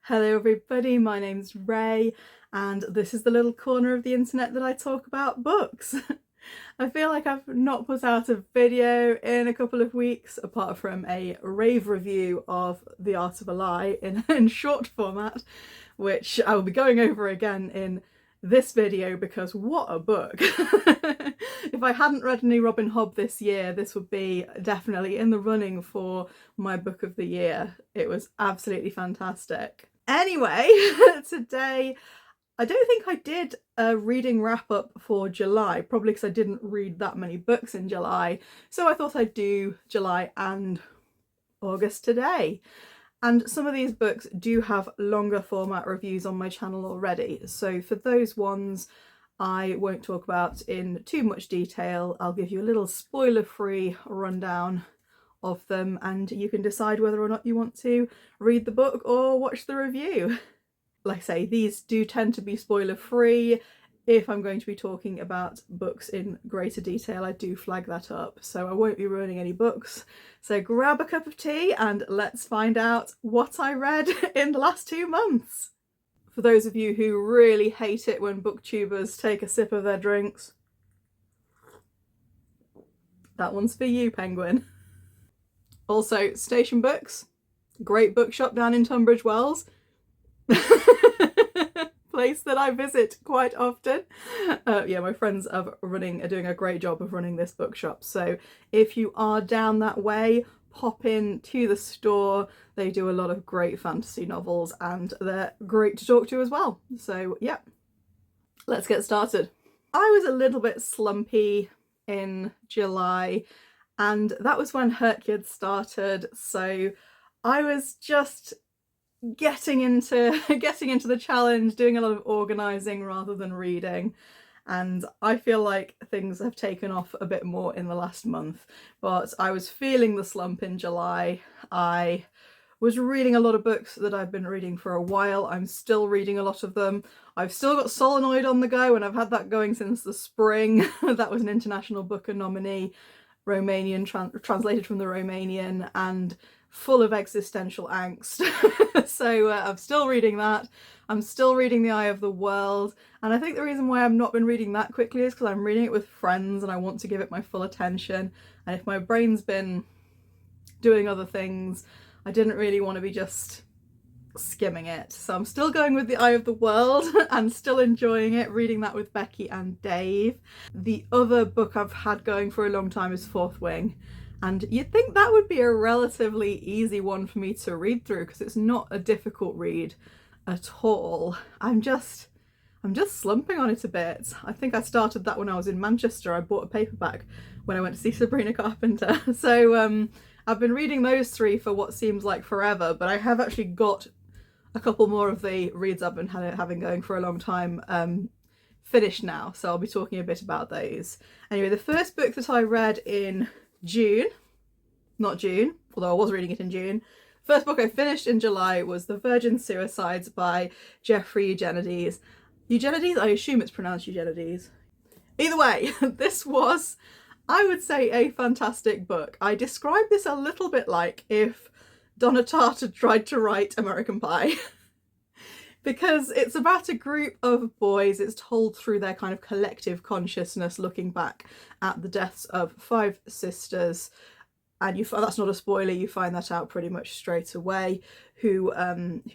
Hello everybody, my name's Ray and this is the little corner of the internet that I talk about books. I feel like I've not put out a video in a couple of weeks apart from a rave review of The Art of a Lie in short format, which I will be going over again in this video because what a book. If I hadn't read any Robin Hobb this year, this would be definitely in the running for my book of the year. It was absolutely fantastic. Anyway, today I don't think I did a reading wrap up for July, probably because I didn't read that many books in July, so I thought I'd do July and August today. And some of these books do have longer format reviews on my channel already, so for those ones I won't talk about in too much detail. I'll give you a little spoiler-free rundown of them and you can decide whether or not you want to read the book or watch the review. Like I say, these do tend to be spoiler-free. If I'm going to be talking about books in greater detail, I do flag that up, so I won't be ruining any books. So grab a cup of tea and let's find out what I read in the last 2 months. For those of you who really hate it when booktubers take a sip of their drinks, that one's for you, Penguin. Also, Station Books, great bookshop down in Tunbridge Wells. Place that I visit quite often. Yeah, my friends are doing a great job of running this bookshop, so if you are down that way, pop in to the store. They do a lot of great fantasy novels and they're great to talk to as well. So yeah, let's get started. I was a little bit slumpy in July and that was when Hegarty started, so I was just getting into the challenge, doing a lot of organising rather than reading, and I feel like things have taken off a bit more in the last month, but I was feeling the slump in July. I was reading a lot of books that I've been reading for a while. I'm still reading a lot of them. I've still got Solenoid on the go and I've had that going since the spring. That was an International Booker nominee, Romanian, translated from the Romanian and full of existential angst. So I'm still reading that. I'm still reading The Eye of the World, and I think the reason why I've not been reading that quickly is because I'm reading it with friends and I want to give it my full attention, and if my brain's been doing other things, I didn't really want to be just skimming it. So I'm still going with The Eye of the World and still enjoying it, reading that with Becky and Dave. The other book I've had going for a long time is Fourth Wing, and you'd think that would be a relatively easy one for me to read through because it's not a difficult read at all. I'm just slumping on it a bit. I think I started that when I was in Manchester. I bought a paperback when I went to see Sabrina Carpenter. So I've been reading those 3 for what seems like forever, but I have actually got a couple more of the reads I've been having going for a long time finished now, so I'll be talking a bit about those. Anyway, the first book that I read in June, not June, although I was reading it in June, first book I finished in July was The Virgin Suicides by Jeffrey Eugenides. Eugenides? I assume it's pronounced Eugenides. Either way, this was, I would say, a fantastic book. I describe this a little bit like if Donna Tartt had tried to write American Pie. Because it's about a group of boys. It's told through their kind of collective consciousness, looking back at the deaths of 5 sisters. And that's not a spoiler, you find that out pretty much straight away, who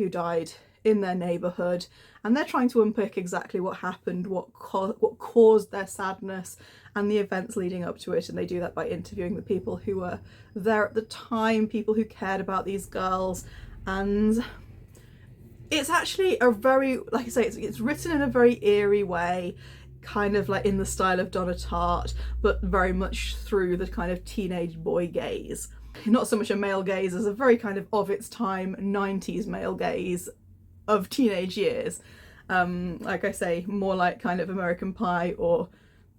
died in their neighbourhood, and they're trying to unpick exactly what happened, what caused their sadness and the events leading up to it, and they do that by interviewing the people who were there at the time, people who cared about these girls. And it's actually a very, like I say, it's written in a very eerie way, kind of like in the style of Donna Tartt, but very much through the kind of teenage boy gaze. Not so much a male gaze as a very kind of its time 90s male gaze of teenage years. Like I say, more like kind of American Pie or,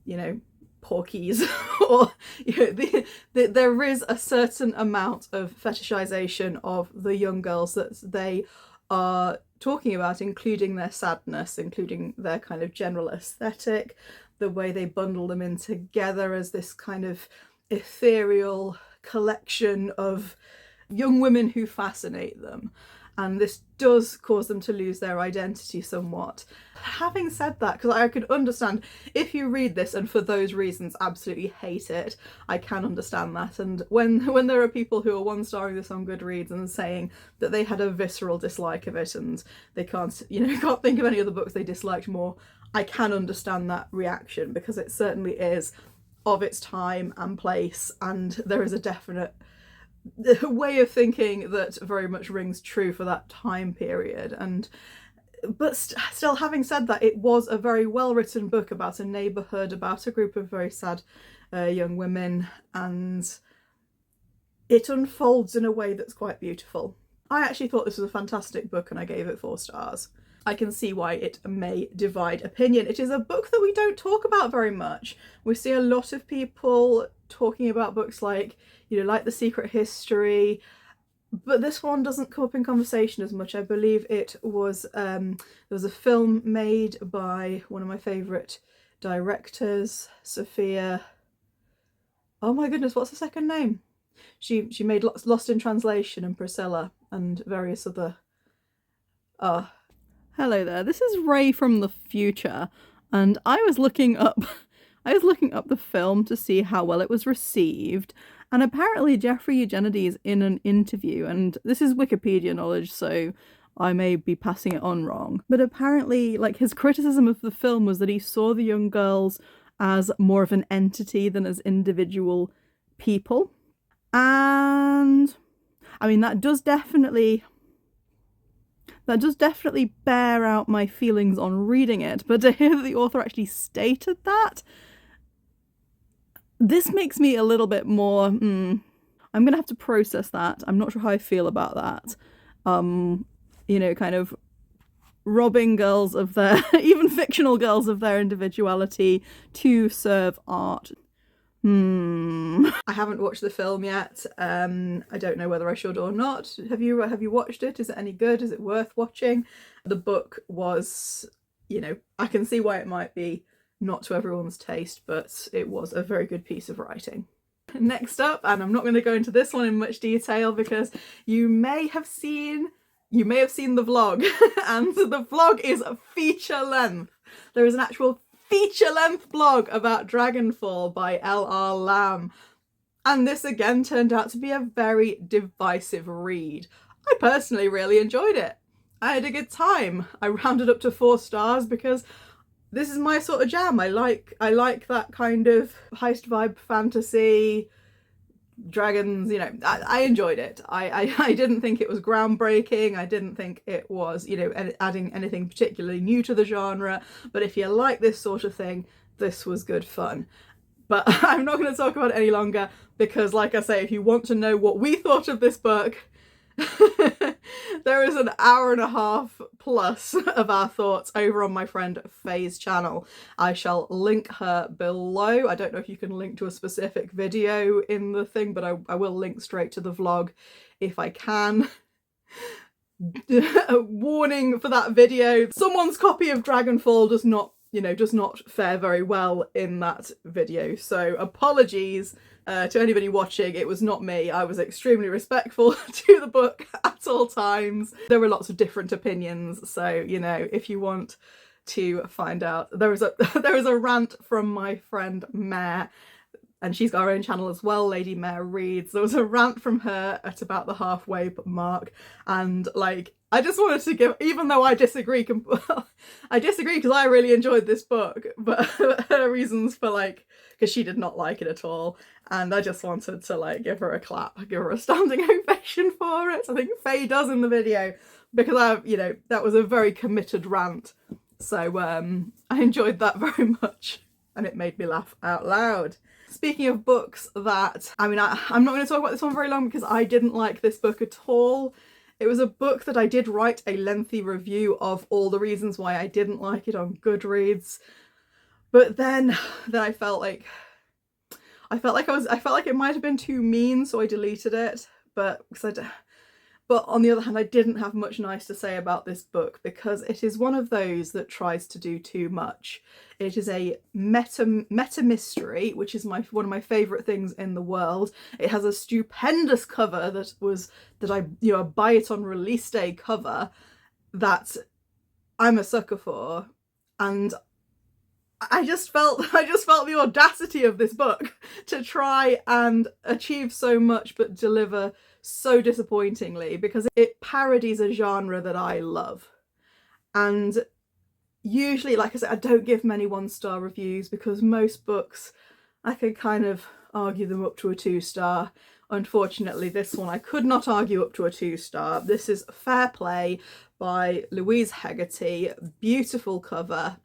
you know, Porky's, or you know, there is a certain amount of fetishization of the young girls that they are talking about, including their sadness, including their kind of general aesthetic, the way they bundle them in together as this kind of ethereal collection of young women who fascinate them. and this does cause them to lose their identity somewhat. Having said that, because I could understand if you read this and for those reasons absolutely hate it, I can understand that. And when there are people who are one-starring this on Goodreads and saying that they had a visceral dislike of it and they can't think of any other books they disliked more, I can understand that reaction, because it certainly is of its time and place, and there is a definite way of thinking that very much rings true for that time period. But still, having said that, it was a very well written book about a neighbourhood, about a group of very sad young women, and it unfolds in a way that's quite beautiful. I actually thought this was a fantastic book and I gave it 4 stars. I can see why it may divide opinion. It is a book that we don't talk about very much. We see a lot of people talking about books like, like The Secret History, but this one doesn't come up in conversation as much. I believe it was, there was a film made by one of my favourite directors, Sophia. Oh my goodness, what's the second name? She made Lost in Translation and Priscilla and various other... Hello there, this is Ray from the future, and I was looking up the film to see how well it was received, and apparently Jeffrey Eugenides in an interview, and this is Wikipedia knowledge, so I may be passing it on wrong, but apparently his criticism of the film was that he saw the young girls as more of an entity than as individual people. And I mean, that does definitely bear out my feelings on reading it, but to hear that the author actually stated that, this makes me a little bit more, I'm gonna have to process that. I'm not sure how I feel about that. Kind of robbing girls of their, even fictional girls, of their individuality to serve art. I haven't watched the film yet. I don't know whether I should or not. Have you watched it? Is it any good? Is it worth watching? The book was, I can see why it might be not to everyone's taste, but it was a very good piece of writing. Next up, and I'm not going to go into this one in much detail because you may have seen the vlog, and the vlog is feature length. There is an actual feature-length blog about Dragonfall by L.R. Lamb, and this again turned out to be a very divisive read. I personally really enjoyed it. I had a good time. I rounded up to 4 stars because this is my sort of jam. I like that kind of heist vibe fantasy, dragons, I enjoyed it. I didn't think it was groundbreaking. I didn't think it was, adding anything particularly new to the genre. But if you like this sort of thing, this was good fun. But I'm not going to talk about it any longer because, like I say, if you want to know what we thought of this book, there is an hour and a half plus of our thoughts over on my friend Faye's channel. I shall link her below. I don't know if you can link to a specific video in the thing, but I will link straight to the vlog if I can. A warning for that video. Someone's copy of Dragonfall does not fare very well in that video. So apologies to anybody watching. It was not me. I was extremely respectful to the book at all times. There were lots of different opinions. So, if you want to find out, there is a rant from my friend Mare, and she's got her own channel as well, Lady Mare Reads. There was a rant from her at about the halfway mark, and I just wanted to give, even though I disagree, I disagree because I really enjoyed this book, but her reasons for because she did not like it at all, and I just wanted to give her a clap, give her a standing ovation for it. I think Faye does in the video, because that was a very committed rant, so I enjoyed that very much, and it made me laugh out loud. Speaking of books that, I'm not going to talk about this one very long because I didn't like this book at all. It was a book that I did write a lengthy review of all the reasons why I didn't like it on Goodreads, but then I felt like it might have been too mean, so I deleted it. But because But on the other hand, I didn't have much nice to say about this book because it is one of those that tries to do too much. It is a meta mystery, which is one of my favourite things in the world. It has a stupendous cover that I a buy it on release day cover that I'm a sucker for, and I just felt the audacity of this book to try and achieve so much but deliver so disappointingly, because it parodies a genre that I love. And usually, like I said, I don't give many 1-star reviews because most books I can kind of argue them up to a 2-star. Unfortunately, this one I could not argue up to a 2-star. This is Fair Play by Louise Hegarty. Beautiful cover.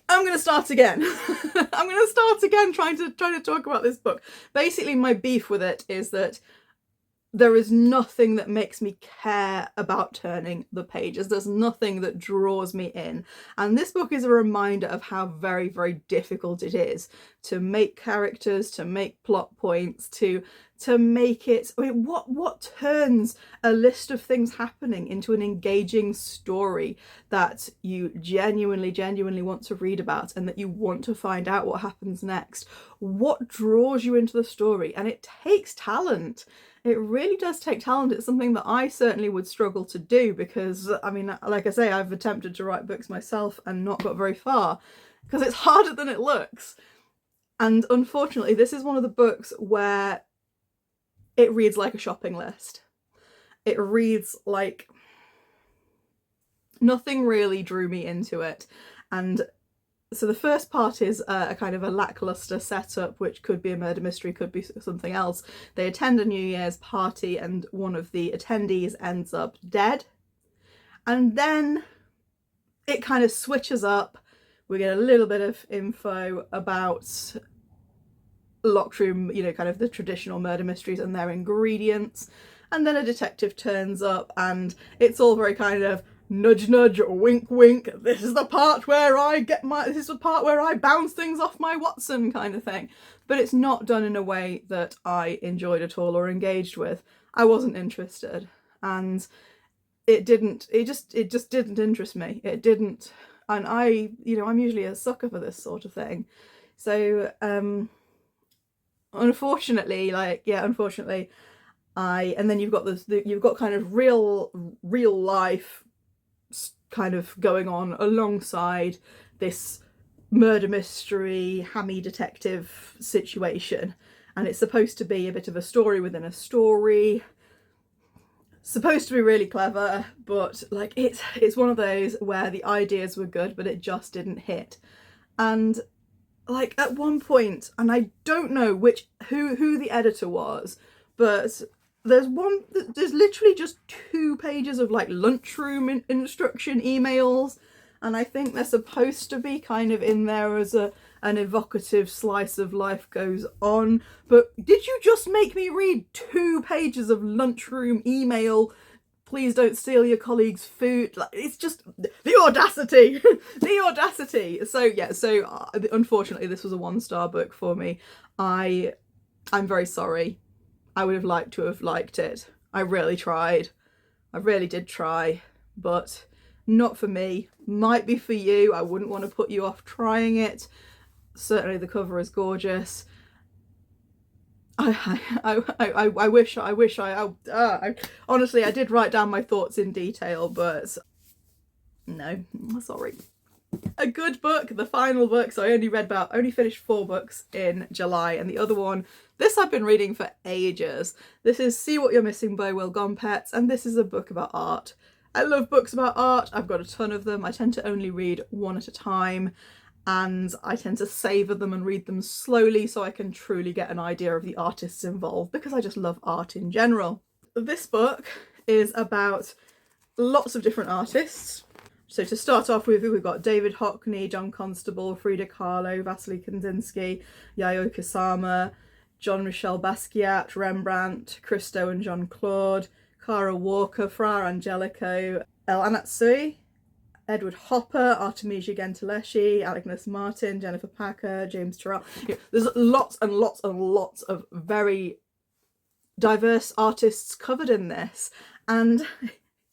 I'm going to start again. I'm going to start again trying to talk about this book. Basically, my beef with it is that there is nothing that makes me care about turning the pages. There's nothing that draws me in. And this book is a reminder of how very, very difficult it is to make characters, to make plot points, to make it... I mean, what turns a list of things happening into an engaging story that you genuinely want to read about and that you want to find out what happens next? What draws you into the story? And it takes talent. It really does take talent. It's something that I certainly would struggle to do because, I mean, like I say, I've attempted to write books myself and not got very far because it's harder than it looks. And unfortunately, this is one of the books where it reads like a shopping list. It reads like nothing really drew me into it. And so the first part is a kind of a lackluster setup, which could be a murder mystery, could be something else. They attend a New Year's party and one of the attendees ends up dead. And then it kind of switches up. We get a little bit of info about locked room, kind of the traditional murder mysteries and their ingredients. And then a detective turns up and it's all very kind of nudge nudge, wink wink, this is the part where I bounce things off my Watson kind of thing. But it's not done in a way that I enjoyed at all or engaged with. I wasn't interested, and it just didn't interest me. It didn't. And I'm usually a sucker for this sort of thing. So unfortunately, and then you've got kind of real life kind of going on alongside this murder mystery, hammy detective situation. And it's supposed to be a bit of a story within a story. Supposed to be really clever, but like it's one of those where the ideas were good, but it just didn't hit. And like at one point, and I don't know who the editor was, but there's literally just 2 pages of like lunchroom instruction emails, and I think they're supposed to be kind of in there as an evocative slice of life goes on. But did you just make me read 2 pages of lunchroom email? Please don't steal your colleague's food. Like, it's just the audacity, the audacity. So unfortunately, this was a 1-star book for me. I'm very sorry. I would have liked to have liked it. I really tried. I really did try, but not for me. Might be for you. I wouldn't want to put you off trying it. Certainly the cover is gorgeous. I wish honestly, I did write down my thoughts in detail, but no, sorry. A good book, the final book. So I only finished 4 books in July, and the other one, this I've been reading for ages. This is See What You're Missing by Gompertz, and this is a book about art. I love books about art. I've got a ton of them. I tend to only read one at a time, and I tend to savour them and read them slowly so I can truly get an idea of the artists involved, because I just love art in general. This book is about lots of different artists. So to start off with, we've got David Hockney, John Constable, Frida Kahlo, Vasily Kandinsky, Yayoi Kusama, Jean-Michel Basquiat, Rembrandt, Christo and Jean-Claude, Cara Walker, Fra Angelico, El Anatsui, Edward Hopper, Artemisia Gentileschi, Agnes Martin, Jennifer Packer, James Turrell. There's lots and lots and lots of very diverse artists covered in this, And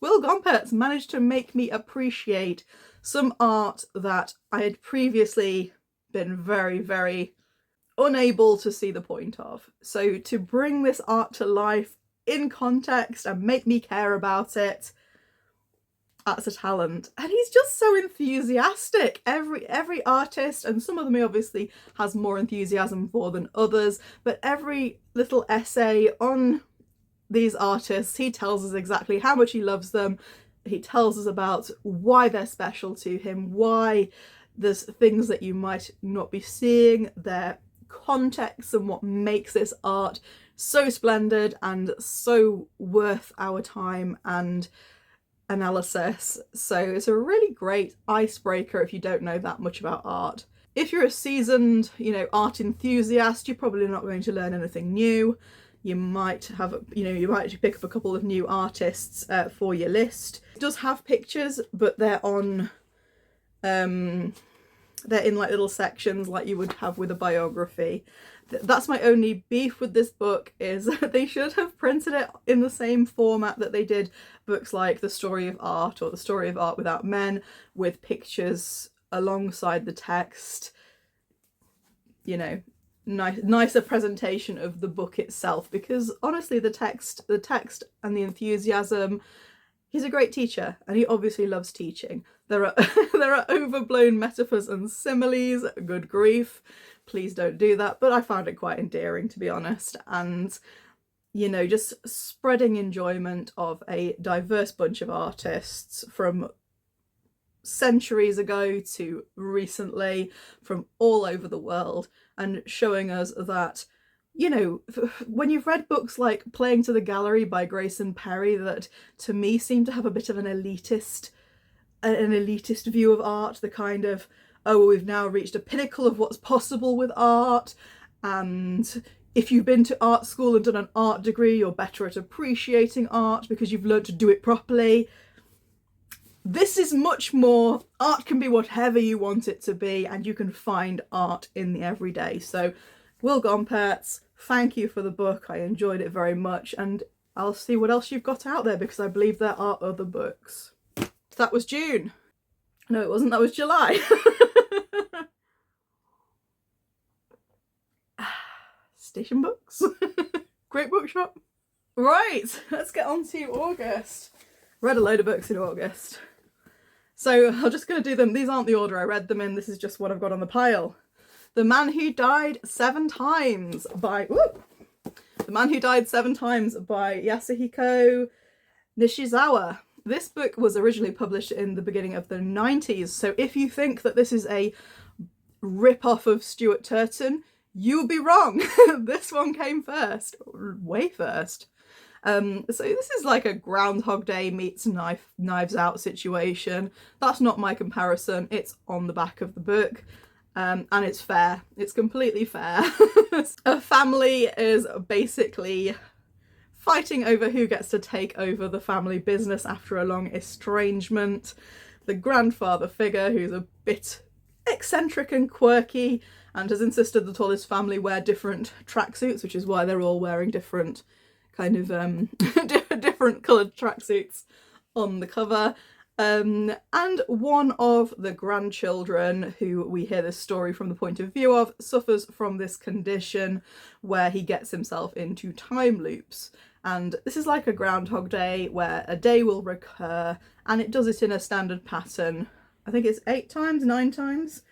Will Gompertz managed to make me appreciate some art that I had previously been very, very unable to see the point of. So to bring this art to life in context and make me care about it, that's a talent. And he's just so enthusiastic. Every artist, and some of them he obviously has more enthusiasm for than others, but every little essay on these artists, he tells us exactly how much he loves them. He tells us about why they're special to him, why there's things that you might not be seeing, their context, and what makes this art so splendid and so worth our time and analysis. So it's a really great icebreaker if you don't know that much about art. If you're a seasoned, art enthusiast, you're probably not going to learn anything new. You might have, you might pick up a couple of new artists for your list. It does have pictures, but they're on, they're in like little sections like you would have with a biography. That's my only beef with this book, is they should have printed it in the same format that they did books like The Story of Art or The Story of Art Without Men, with pictures alongside the text. Nicer presentation of the book itself, because honestly the text and the enthusiasm, he's a great teacher and he obviously loves teaching. There are there are overblown metaphors and similes, good grief, please don't do that, but I found it quite endearing, to be honest. And just spreading enjoyment of a diverse bunch of artists from centuries ago to recently, from all over the world, and showing us that, when you've read books like Playing to the Gallery by Grayson Perry, that to me seem to have a bit of an elitist view of art, the kind of, oh, we've now reached a pinnacle of what's possible with art, and if you've been to art school and done an art degree, you're better at appreciating art because you've learned to do it properly. This is much more, art can be whatever you want it to be, and you can find art in the everyday. So Will Gompertz, thank you for the book. I enjoyed it very much, and I'll see what else you've got out there, because I believe there are other books. That was June. No, it wasn't, that was July. Station Books. Great bookshop. Right, let's get on to August. Read a load of books in August. So I'm just going to do them. These aren't the order I read them in. This is just what I've got on the pile. The Man Who Died 7 Times by... The Man Who Died 7 Times by Yasuhiko Nishizawa. This book was originally published in the beginning of the 90s. So if you think that this is a rip-off of Stuart Turton, you'll be wrong. This one came first. Way first. So this is like a Groundhog Day meets Knives Out situation. That's not my comparison. It's on the back of the book, and it's fair. It's completely fair. A family is basically fighting over who gets to take over the family business after a long estrangement. The grandfather figure, who's a bit eccentric and quirky and has insisted that all his family wear different tracksuits, which is why they're all wearing different kind of different coloured tracksuits on the cover. And one of the grandchildren, who we hear this story from the point of view of, suffers from this condition where he gets himself into time loops. And this is like a Groundhog Day, where a day will recur, and it does it in a standard pattern. I think it's 8 times, 9 times.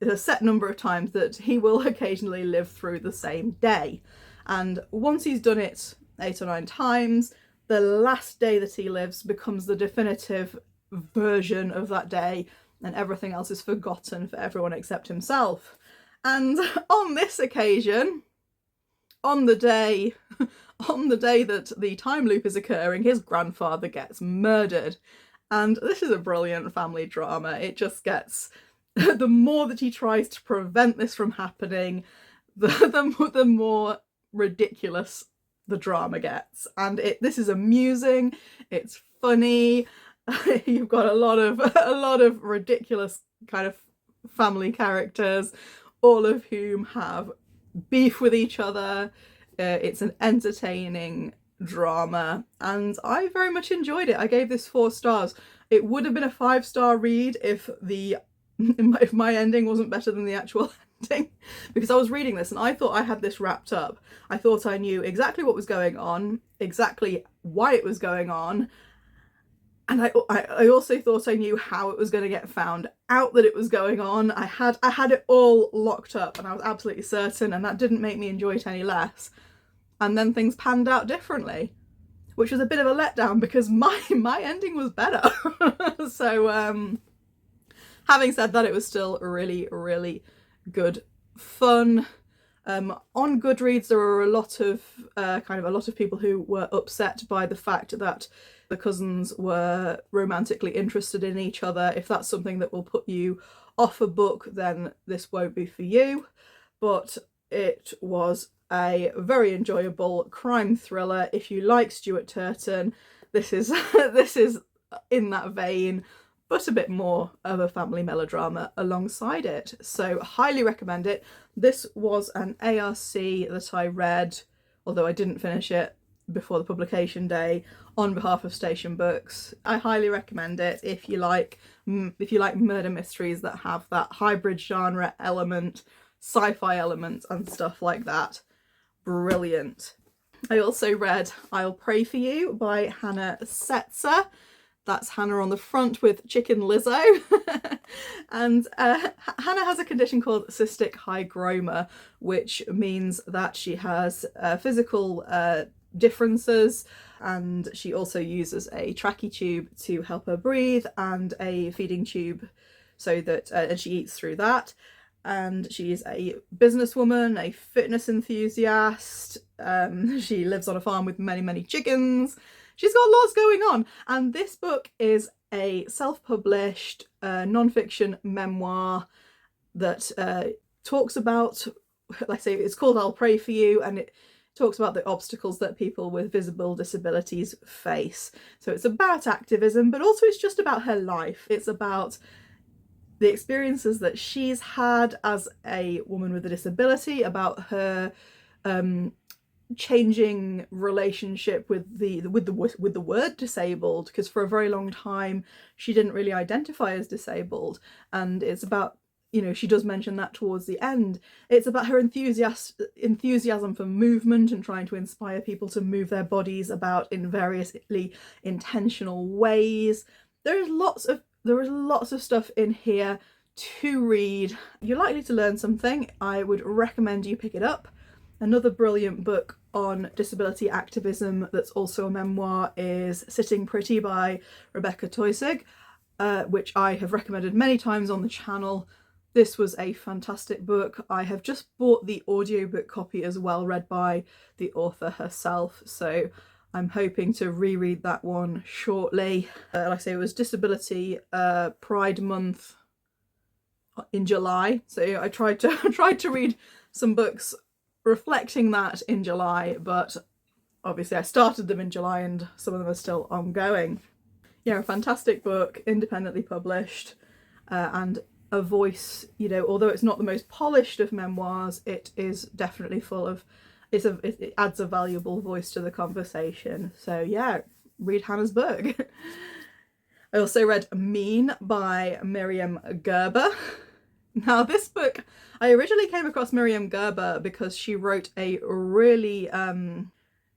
It's a set number of times that he will occasionally live through the same day. And once he's done it 8 or 9 times, the last day that he lives becomes the definitive version of that day, and everything else is forgotten for everyone except himself. And on this occasion, on the day that the time loop is occurring, his grandfather gets murdered. And this is a brilliant family drama. It just gets, the more that he tries to prevent this from happening, the more ridiculous the drama gets. And this is amusing, it's funny. You've got a lot of ridiculous kind of family characters, all of whom have beef with each other. It's an entertaining drama, and I very much enjoyed it. I gave this 4 stars. It would have been a 5-star read if my ending wasn't better than the actual ending, because I was reading this and I thought I had this wrapped up. I thought I knew exactly what was going on, exactly why it was going on, and I also thought I knew how it was going to get found out that it was going on. I had it all locked up and I was absolutely certain, and that didn't make me enjoy it any less. And then things panned out differently, which was a bit of a letdown because my ending was better. So having said that, it was still really, really good fun. On Goodreads, there are a lot of people who were upset by the fact that the cousins were romantically interested in each other. If that's something that will put you off a book, then this won't be for you. But it was a very enjoyable crime thriller. If you like Stuart Turton, this is this is in that vein, but a bit more of a family melodrama alongside it. So highly recommend it. This was an ARC that I read, although I didn't finish it before the publication day, on behalf of Station Books. I highly recommend it if you like murder mysteries that have that hybrid genre element, sci-fi element and stuff like that. Brilliant. I also read I'll Pray For You by Hannah Setzer. That's Hannah on the front with Chicken Lizzo. And Hannah has a condition called cystic hygroma, which means that she has physical differences, and she also uses a trachea tube to help her breathe and a feeding tube so that and she eats through that. And she's a businesswoman, a fitness enthusiast. She lives on a farm with many, many chickens. She's got lots going on. And this book is a self-published non-fiction memoir that talks about, like I say, it's called I'll Pray For You, and it talks about the obstacles that people with visible disabilities face. So it's about activism, but also it's just about her life. It's about the experiences that she's had as a woman with a disability, about her changing relationship with the word disabled, because for a very long time she didn't really identify as disabled, and it's about, you know, she does mention that towards the end. It's about her enthusiasm for movement and trying to inspire people to move their bodies about in variously intentional ways. There is lots of stuff in here to read. You're likely to learn something. I would recommend you pick it up. Another brilliant book on disability activism that's also a memoir is Sitting Pretty by Rebecca Toysig, which I have recommended many times on the channel. This was a fantastic book. I have just bought the audiobook copy as well, read by the author herself, so I'm hoping to reread that one shortly. Like I say, it was Disability Pride Month in July, so I tried to read some books reflecting that in July, but obviously I started them in July and some of them are still ongoing. Yeah, a fantastic book, independently published, and a voice, you know, although it's not the most polished of memoirs, it is definitely full of, it adds a valuable voice to the conversation. So yeah, read Hannah's book. I also read Mean by Myriam Gurba. Now this book, I originally came across Myriam Gurba because she wrote a really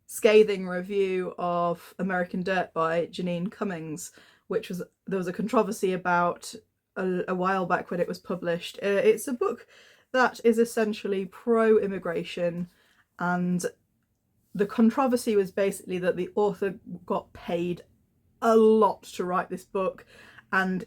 scathing review of American Dirt by Janine Cummings, which was, there was a controversy about a while back when it was published. It's a book that is essentially pro-immigration, and the controversy was basically that the author got paid a lot to write this book, and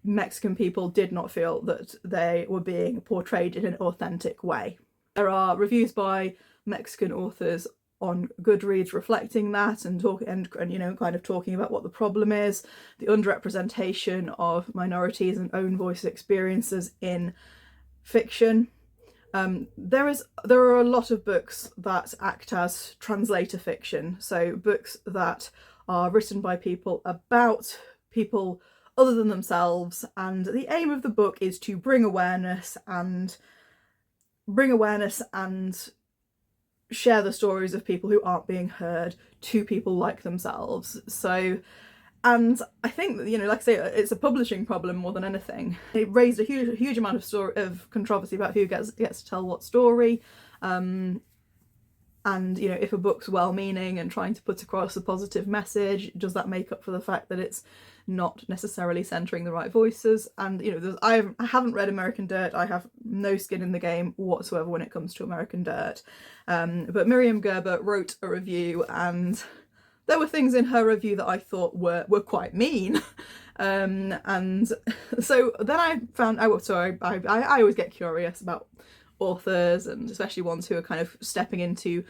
Mexican people did not feel that they were being portrayed in an authentic way. There are reviews by Mexican authors on Goodreads reflecting that and you know, kind of talking about what the problem is, the underrepresentation of minorities and own voice experiences in fiction. There are a lot of books that act as translator fiction, so books that are written by people about people other than themselves, and the aim of the book is to bring awareness and share the stories of people who aren't being heard to people like themselves. So, and I think that, you know, like I say, it's a publishing problem more than anything. It raised a huge amount of controversy about who gets to tell what story. And, you know, if a book's well-meaning and trying to put across a positive message, does that make up for the fact that it's not necessarily centering the right voices? And, you know, I haven't read American Dirt. I have no skin in the game whatsoever when it comes to American Dirt. But Myriam Gurba wrote a review, and there were things in her review that I thought were quite mean. And so then I found, I always get curious about authors, and especially ones who are kind of stepping into, you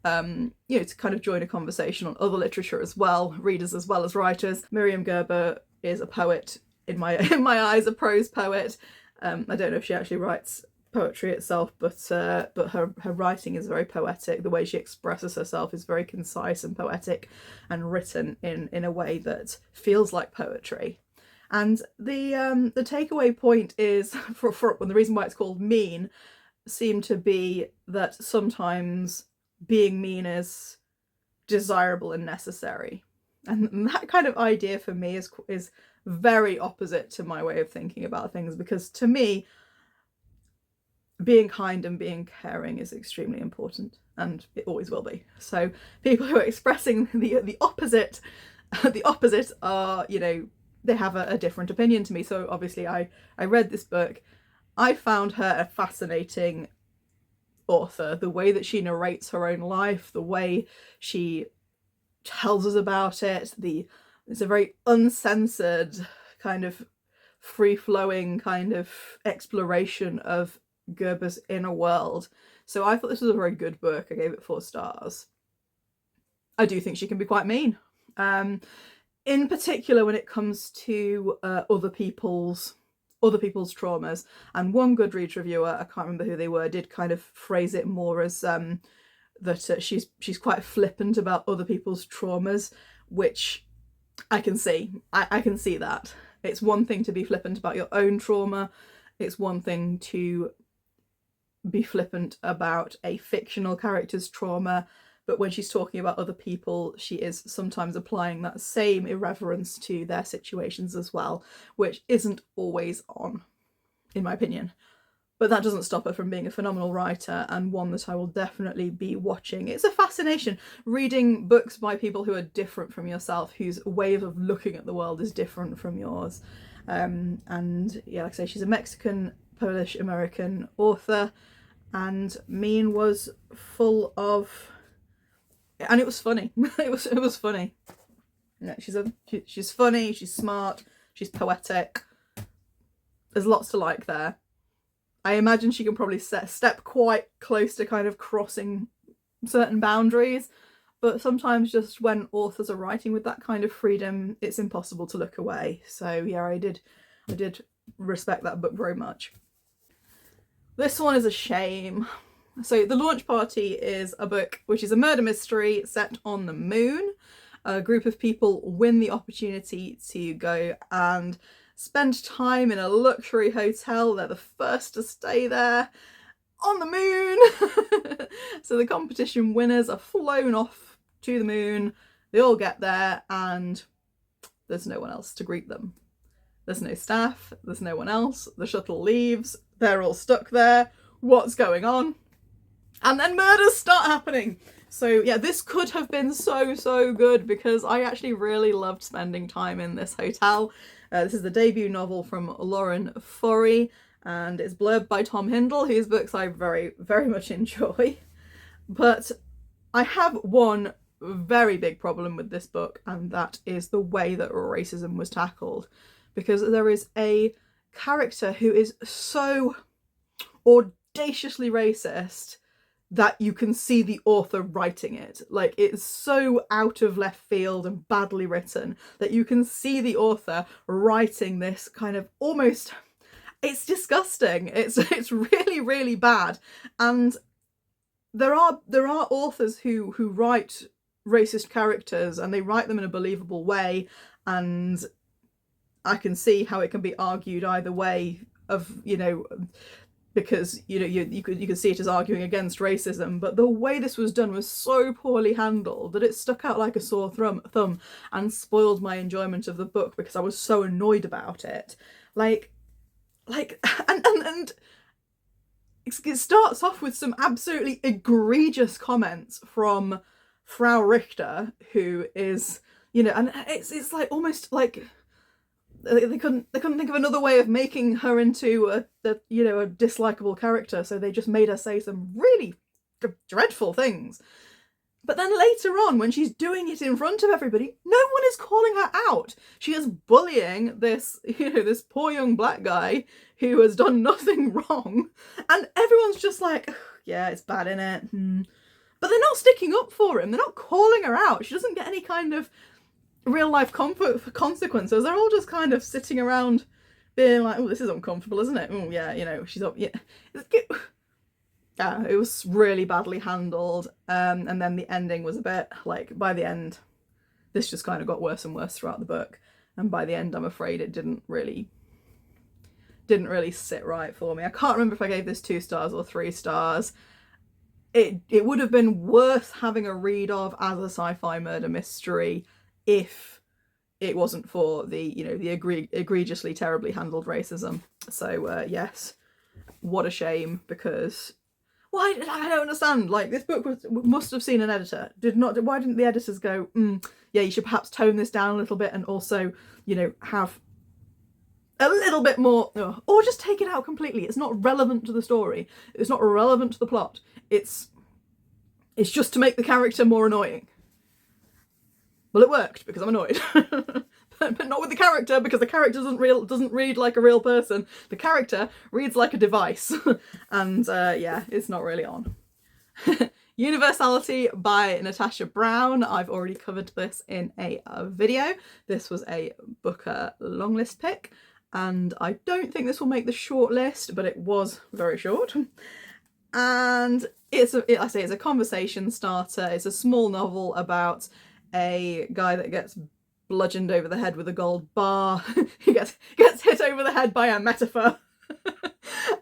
know, to kind of join a conversation on other literature as well, readers as well as writers. Myriam Gurba is a poet in my eyes, a prose poet. I don't know if she actually writes poetry itself, but her writing is very poetic. The way she expresses herself is very concise and poetic, and written in a way that feels like poetry. And the takeaway point is, for the reason why it's called mean, seem to be that sometimes being mean is desirable and necessary. And that kind of idea for me is very opposite to my way of thinking about things, because to me, being kind and being caring is extremely important, and it always will be. So people who are expressing the opposite are, you know, they have a different opinion to me. So obviously I read this book. I found her a fascinating author. The way that she narrates her own life, the way she tells us about it, it's a very uncensored, kind of free-flowing kind of exploration of Gurba's inner world. So I thought this was a very good book. I gave it 4 stars. I do think she can be quite mean. In particular when it comes to other people's traumas. And one Goodreads reviewer, I can't remember who they were, did kind of phrase it more as that she's quite flippant about other people's traumas, which I can see. I can see that. It's one thing to be flippant about your own trauma. It's one thing to be flippant about a fictional character's trauma. But when she's talking about other people, she is sometimes applying that same irreverence to their situations as well, which isn't always on, in my opinion. But that doesn't stop her from being a phenomenal writer, and one that I will definitely be watching. It's a fascination, reading books by people who are different from yourself, whose way of looking at the world is different from yours. And yeah, like I say, she's a Mexican, Polish, American author, and Mean was full of... and it was funny. it was funny. Yeah, she's funny, she's smart, she's poetic. There's lots to like there. I imagine she can probably step quite close to kind of crossing certain boundaries, but sometimes just when authors are writing with that kind of freedom, it's impossible to look away. So yeah, I did respect that book very much. This one is a shame. So The Launch Party is a book which is a murder mystery set on the moon. A group of people win the opportunity to go and spend time in a luxury hotel. They're the first to stay there on the moon. So the competition winners are flown off to the moon. They all get there and there's no one else to greet them. There's no staff, there's no one else. The shuttle leaves, they're all stuck there. What's going on? And then murders start happening. So yeah, this could have been so good, because I actually really loved spending time in this hotel. This is the debut novel from Lauren Forry, and it's blurbed by Tom Hindle, whose books I very much enjoy. But I have one very big problem with this book, and that is the way that racism was tackled. Because there is a character who is so audaciously racist that you can see the author writing it. Like, it's so out of left field and badly written that you can see the author writing this kind of almost... it's disgusting. It's really bad. And there are authors who write racist characters, and they write them in a believable way, and I can see how it can be argued either way of, you know, because you could see it as arguing against racism, but the way this was done was so poorly handled that it stuck out like a sore thumb and spoiled my enjoyment of the book because I was so annoyed about it. And it starts off with some absolutely egregious comments from Frau Richter, who is, and it's like almost like they couldn't think of another way of making her into a dislikable character, so they just made her say some really dreadful things. But then later on, when she's doing it in front of everybody, no one is calling her out. She is bullying this poor young black guy who has done nothing wrong, and everyone's just like, yeah, it's bad, innit? But they're not sticking up for him. They're not calling her out. She doesn't get any kind of real life consequences. They're all just kind of sitting around being like, oh, this is uncomfortable, isn't it? Oh yeah, she's up. Yeah, it was really badly handled. And then the ending was a bit like, by the end, this just kind of got worse and worse throughout the book. And by the end, I'm afraid it didn't really sit right for me. I can't remember if I gave this 2 stars or 3 stars. It would have been worth having a read of as a sci-fi murder mystery if it wasn't for the egregiously terribly handled racism. So yes, what a shame, because I don't understand. Like, this book must have seen an editor. Why didn't the editors go, yeah, you should perhaps tone this down a little bit, and also, have a little bit more, or just take it out completely. It's not relevant to the story. It's not relevant to the plot. It's just to make the character more annoying. Well, it worked because I'm annoyed. But not with the character, because the character doesn't read like a real person. The character reads like a device. And yeah, it's not really on. Universality by Natasha Brown. I've already covered this in a video. This was a Booker longlist pick, and I don't think this will make the short list, but it was very short. And it's a conversation starter. It's a small novel about a guy that gets bludgeoned over the head with a gold bar. He gets hit over the head by a metaphor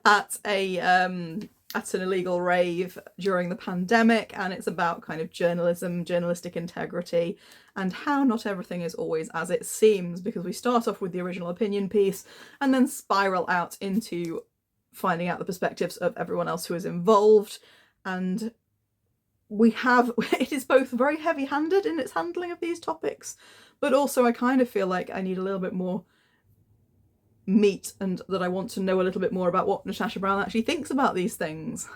at an illegal rave during the pandemic, and it's about kind of journalistic integrity, and how not everything is always as it seems, because we start off with the original opinion piece and then spiral out into finding out the perspectives of everyone else who is involved. And it is both very heavy-handed in its handling of these topics, but also I kind of feel like I need a little bit more meat, and that I want to know a little bit more about what Natasha Brown actually thinks about these things.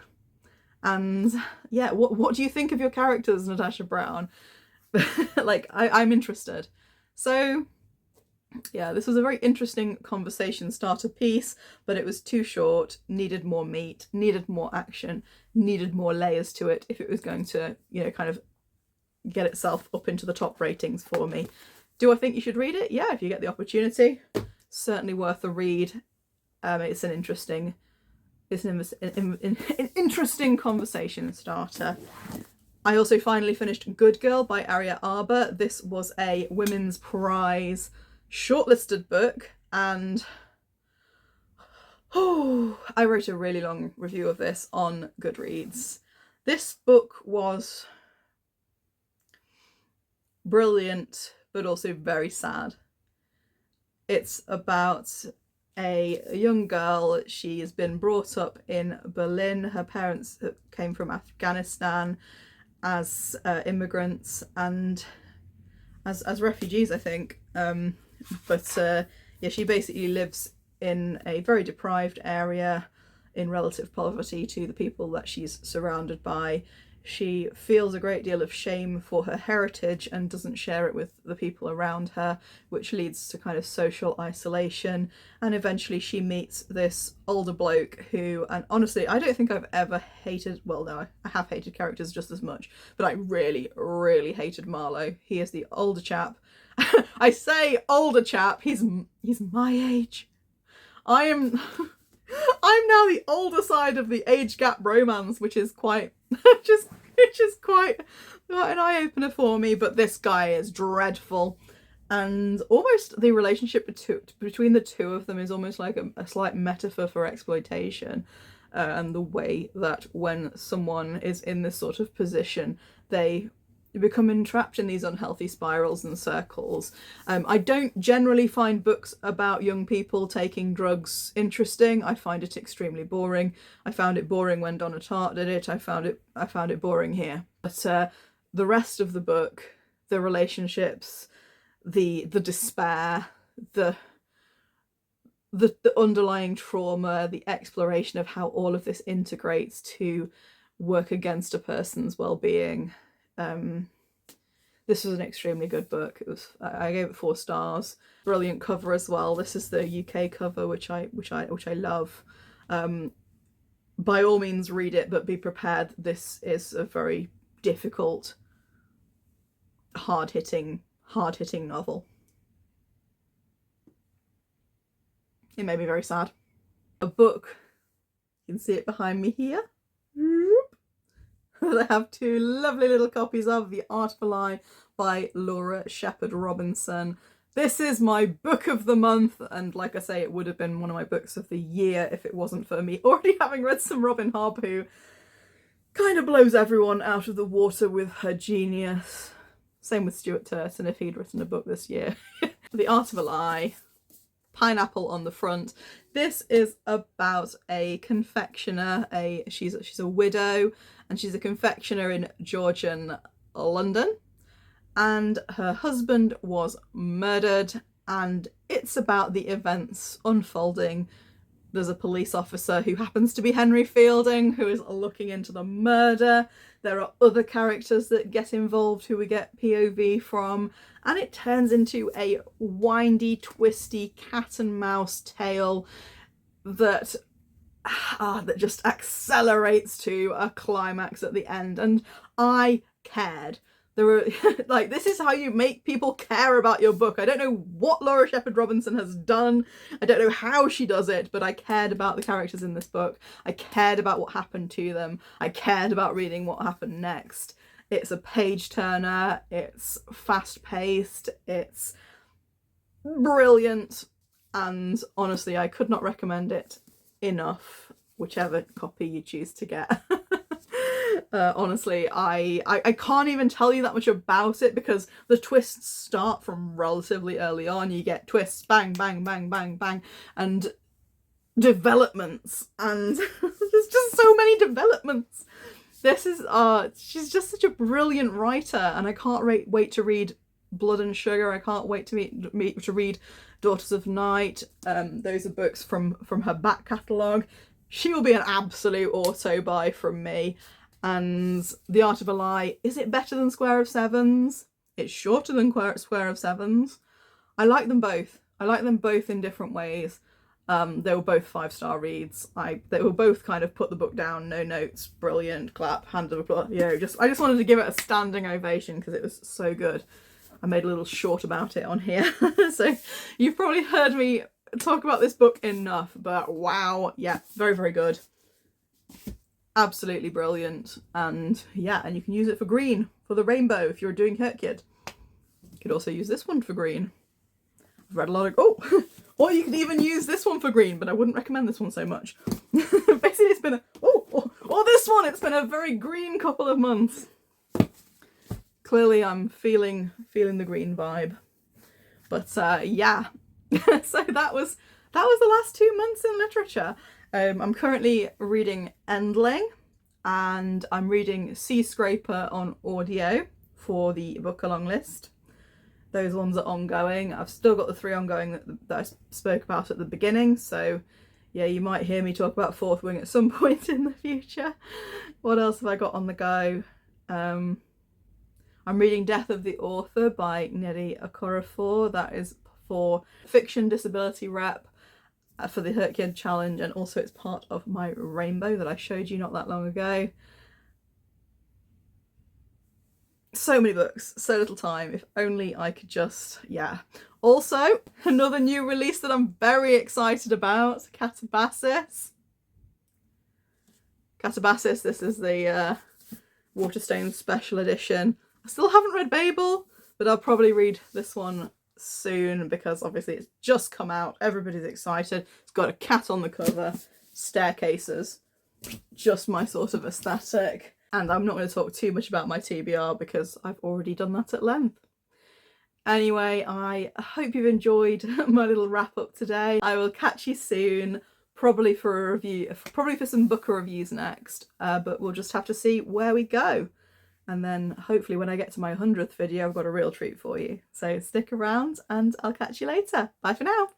And yeah, what do you think of your characters, Natasha Brown? Like, I'm interested. So yeah, this was a very interesting conversation starter piece, but it was too short, needed more meat, needed more action, needed more layers to it if it was going to, kind of get itself up into the top ratings for me. Do I think you should read it? Yeah, if you get the opportunity. Certainly worth a read. It's an interesting conversation starter. I also finally finished Good Girl by Aria Aber. This was a Women's Prize shortlisted book, and I wrote a really long review of this on Goodreads. This book was brilliant, but also very sad. It's about a young girl. She has been brought up in Berlin. Her parents came from Afghanistan as immigrants and as refugees, I think. Yeah, she basically lives in a very deprived area in relative poverty to the people that she's surrounded by. She feels a great deal of shame for her heritage and doesn't share it with the people around her, which leads to kind of social isolation. And eventually she meets this older bloke who, and honestly, I don't think I've ever hated, well, no, I have hated characters just as much, but I really, really hated Marlowe. He is the older chap. I say older chap, he's my age. I'm now the older side of the age gap romance, which is quite quite an eye-opener for me. But this guy is dreadful, and almost the relationship between the two of them is almost like a slight metaphor for exploitation. and the way that when someone is in this sort of position, they become entrapped in these unhealthy spirals and circles. I don't generally find books about young people taking drugs interesting. I find it extremely boring. I found it boring when Donna Tartt did it. I found it boring here. But the rest of the book, the relationships, the despair, the underlying trauma, the exploration of how all of this integrates to work against a person's well-being. This was an extremely good book. I gave it 4 stars. Brilliant cover as well. This is the UK cover, which I love. By all means read it, but be prepared. This is a very difficult, hard-hitting novel. It made me very sad. A book, you can see it behind me here, that I have 2 lovely little copies of, The Art of a Lie by Laura Shepherd Robinson. This is my book of the month, and like I say, it would have been one of my books of the year if it wasn't for me already having read some Robin Hobb, who kind of blows everyone out of the water with her genius. Same with Stuart Turton if he'd written a book this year. The Art of a Lie. Pineapple on the front. This is about a confectioner. She's a widow, and she's a confectioner in Georgian London, and her husband was murdered, and it's about the events unfolding. There's a police officer who happens to be Henry Fielding, who is looking into the murder. There are other characters that get involved who we get POV from, and it turns into a windy, twisty cat and mouse tale that just accelerates to a climax at the end, and I cared. There were like, this is how you make people care about your book. I don't know what Laura Shepherd Robinson has done. I don't know how she does it, but I cared about the characters in this book. I cared about what happened to them. I cared about reading what happened next. It's a page turner. It's fast paced. It's brilliant. And honestly, I could not recommend it enough, whichever copy you choose to get. Honestly, I can't even tell you that much about it because the twists start from relatively early on. You get twists, bang, bang, bang, bang, bang, and developments, and there's just so many developments. This is, she's just such a brilliant writer, and I can't wait to read Blood and Sugar. I can't wait to read Daughters of Night. Those are books from her back catalogue. She will be an absolute auto-buy from me. And The Art of a Lie, is it better than Square of Sevens? It's shorter than Square of Sevens. I like them both. I like them both in different ways. They were both 5-star reads. They were both kind of put the book down, no notes, brilliant, clap, hand of applause. I just wanted to give it a standing ovation because it was so good. I made a little short about it on here. So you've probably heard me talk about this book enough, but wow, yeah, very, very good. Absolutely brilliant. And yeah, and you can use it for green, for the rainbow if you're doing Herkyard. You could also use this one for green. I've read a lot of, or you could even use this one for green, but I wouldn't recommend this one so much. Basically it's been this one, it's been a very green couple of months. Clearly I'm feeling the green vibe. But yeah, so that was the last 2 months in literature. I'm currently reading Endling, and I'm reading Sea Scraper on audio for the book along list. Those ones are ongoing. I've still got the 3 ongoing that I spoke about at the beginning, so yeah, you might hear me talk about Fourth Wing at some point in the future. What else have I got on the go? I'm reading Death of the Author by Neri Okorafor. That is for fiction disability rep for the Herkyard challenge, and also it's part of my rainbow that I showed you not that long ago. So many books, so little time. If only I could just, yeah. Also, another new release that I'm very excited about, Catabasis. Catabasis, this is the Waterstone special edition. I still haven't read Babel, but I'll probably read this one soon because obviously it's just come out. Everybody's excited. It's got a cat on the cover, staircases. just my sort of aesthetic. And I'm not going to talk too much about my TBR because I've already done that at length. Anyway, I hope you've enjoyed my little wrap up today. I will catch you soon, probably for a review, probably for some book reviews next, but we'll just have to see where we go. And then hopefully when I get to my 100th video, I've got a real treat for you. So stick around and I'll catch you later. Bye for now.